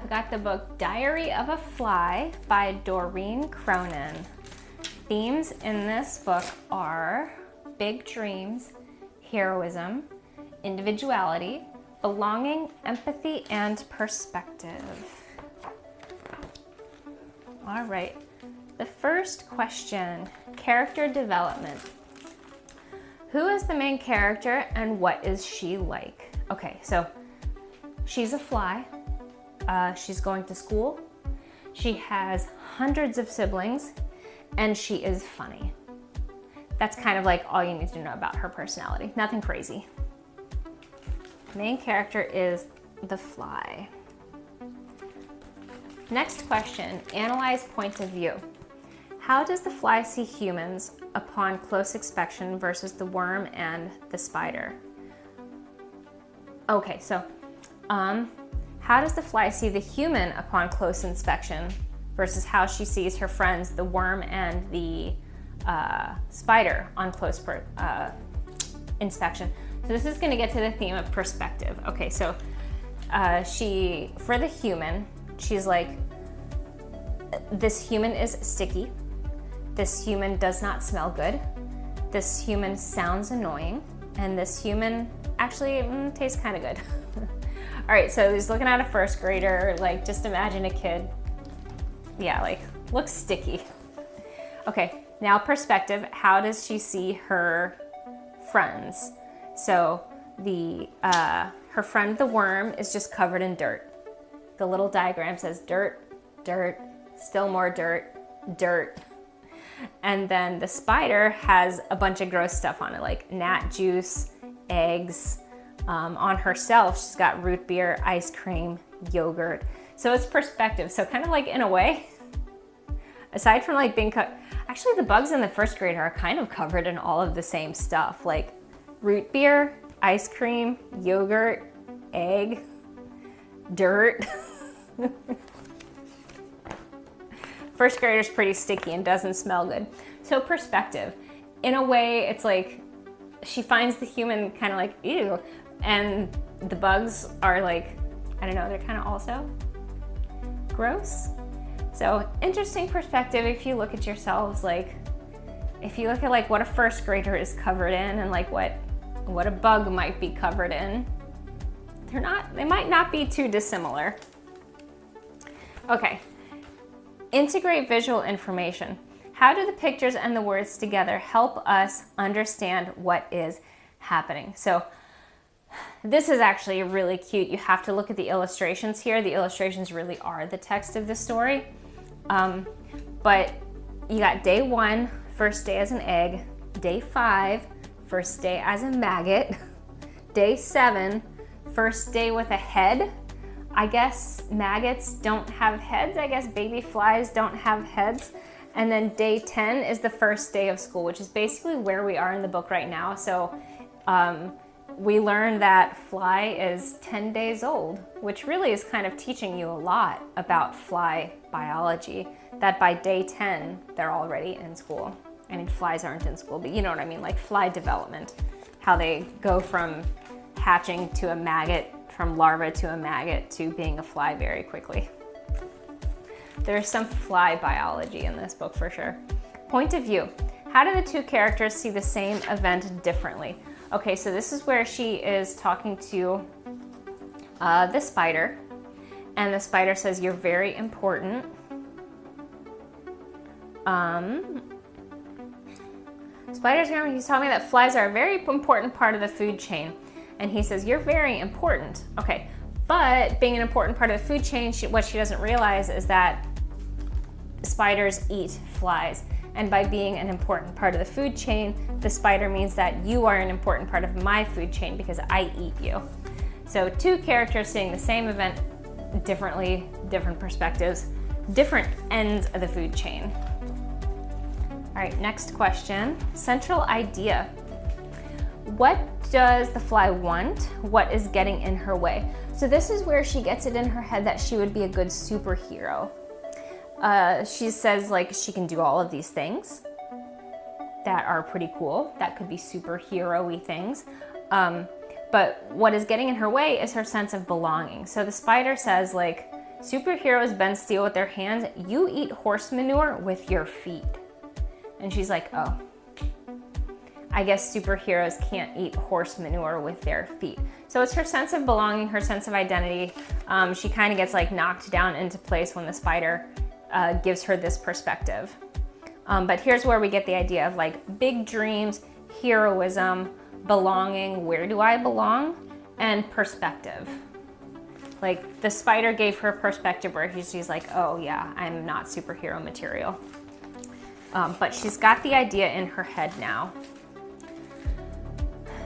I got the book Diary of a Fly by Doreen Cronin. Themes in this book are big dreams, heroism, individuality, belonging, empathy, and perspective. All right, the first question, character development. Who is the main character and what is she like? Okay, so she's a fly. She's going to school. She has hundreds of siblings and she is funny. That's kind of like all you need to know about her personality. Nothing crazy. Main character is the fly. Next question, analyze point of view. How does the fly see humans upon close inspection versus the worm and the spider? Okay, so how does the fly see the human upon close inspection versus how she sees her friends, the worm and the spider, on close inspection? So this is going to get to the theme of perspective. Okay, so for the human, she's like, this human is sticky. This human does not smell good. This human sounds annoying. And this human actually tastes kind of good. All right, so he's looking at a first grader, like just imagine a kid. Yeah, like looks sticky. Okay, now perspective, how does she see her friends? So her friend the worm is just covered in dirt. The little diagram says dirt, dirt, still more dirt, dirt. And then the spider has a bunch of gross stuff on it, like gnat juice, eggs. On herself, she's got root beer, ice cream, yogurt. So it's perspective. So kind of like in a way, aside from like being actually the bugs in the first grade are kind of covered in all of the same stuff, like root beer, ice cream, yogurt, egg, dirt. First grader's pretty sticky and doesn't smell good. So perspective. In a way, it's like she finds the human kind of like, ew. And the bugs are like, I don't know, they're kind of also gross. So interesting perspective if you look at yourselves, like, if you look at like what a first grader is covered in and like what a bug might be covered in, they might not be too dissimilar. Okay. Integrate visual information. How do the pictures and the words together help us understand what is happening? So this is actually really cute. You have to look at the illustrations here. The illustrations really are the text of the story. But you got day 1, first day as an egg. Day 5, first day as a maggot. Day 7, first day with a head. I guess maggots don't have heads. I guess baby flies don't have heads. And then day 10 is the first day of school, which is basically where we are in the book right now. So we learn that fly is 10 days old, which really is kind of teaching you a lot about fly biology, that by day 10, they're already in school. I mean, flies aren't in school, but you know what I mean, like fly development, how they go from hatching to a maggot, from larva to a maggot to being a fly very quickly. There's some fly biology in this book for sure. Point of view. How do the two characters see the same event differently? Okay, so this is where she is talking to the spider, and the spider says, "You're very important." Spider's grammar, he's telling me that flies are a very important part of the food chain. And he says, "You're very important." Okay, but being an important part of the food chain, what she doesn't realize is that spiders eat flies. And by being an important part of the food chain, the spider means that you are an important part of my food chain because I eat you. So two characters seeing the same event differently, different perspectives, different ends of the food chain. All right, next question. Central idea. What does the fly want? What is getting in her way? So this is where she gets it in her head that she would be a good superhero. She says like she can do all of these things that are pretty cool. That could be superhero-y things. But what is getting in her way is her sense of belonging. So the spider says like, superheroes bend steel with their hands. You eat horse manure with your feet. And she's like, oh, I guess superheroes can't eat horse manure with their feet. So it's her sense of belonging, her sense of identity. She kind of gets like knocked down into place when the spider gives her this perspective. But here's where we get the idea of like big dreams, heroism, belonging, where do I belong, and perspective. Like the spider gave her perspective where she's like, oh yeah, I'm not superhero material. But she's got the idea in her head now.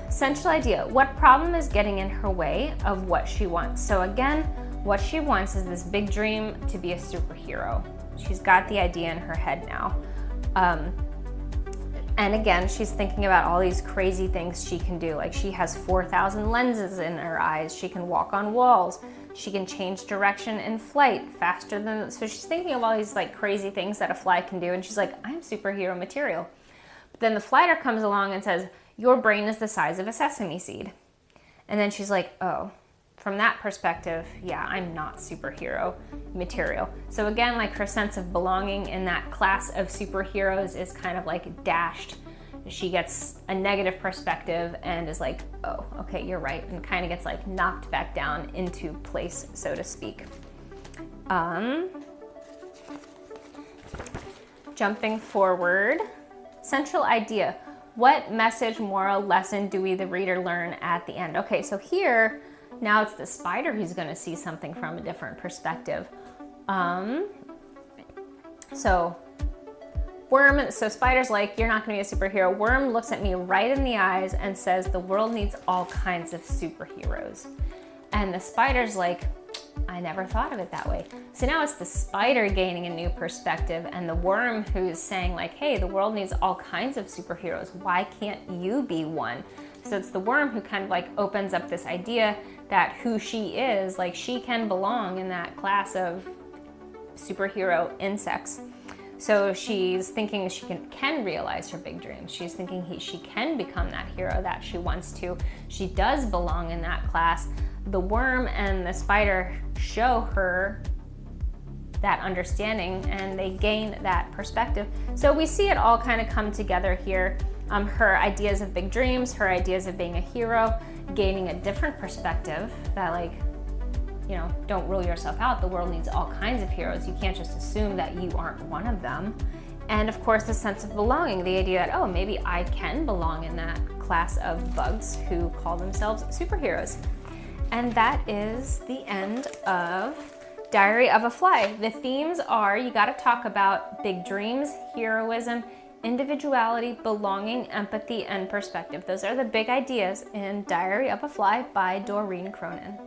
Central idea, what problem is getting in her way of what she wants? So again, what she wants is this big dream to be a superhero. She's got the idea in her head now. And again, she's thinking about all these crazy things she can do. Like she has 4,000 lenses in her eyes. She can walk on walls. She can change direction in flight faster than, so she's thinking of all these like crazy things that a fly can do. And she's like, I'm superhero material. But then the flighter comes along and says, your brain is the size of a sesame seed. And then she's like, oh, from that perspective, yeah, I'm not superhero material. So again, like her sense of belonging in that class of superheroes is kind of like dashed. She gets a negative perspective and is like, oh, okay, you're right. And kind of gets like knocked back down into place, so to speak. Jumping forward, central idea. What message, moral lesson do we, the reader, learn at the end? Okay, so here, now it's the spider who's going to see something from a different perspective. So spider's like, you're not going to be a superhero. Worm looks at me right in the eyes and says, the world needs all kinds of superheroes. And the spider's like, I never thought of it that way. So now it's the spider gaining a new perspective and the worm who's saying like, hey, the world needs all kinds of superheroes. Why can't you be one? So it's the worm who kind of like opens up this idea that who she is, like she can belong in that class of superhero insects. So she's thinking she can realize her big dreams. She's thinking she can become that hero that she wants to. She does belong in that class. The worm and the spider show her that understanding and they gain that perspective. So we see it all kind of come together here. Her ideas of big dreams, her ideas of being a hero, gaining a different perspective that like, you know, don't rule yourself out. The world needs all kinds of heroes. You can't just assume that you aren't one of them. And of course, the sense of belonging, the idea that, oh, maybe I can belong in that class of bugs who call themselves superheroes. And that is the end of Diary of a Fly. The themes are, you got to talk about big dreams, heroism, individuality, belonging, empathy, and perspective. Those are the big ideas in Diary of a Fly by Doreen Cronin.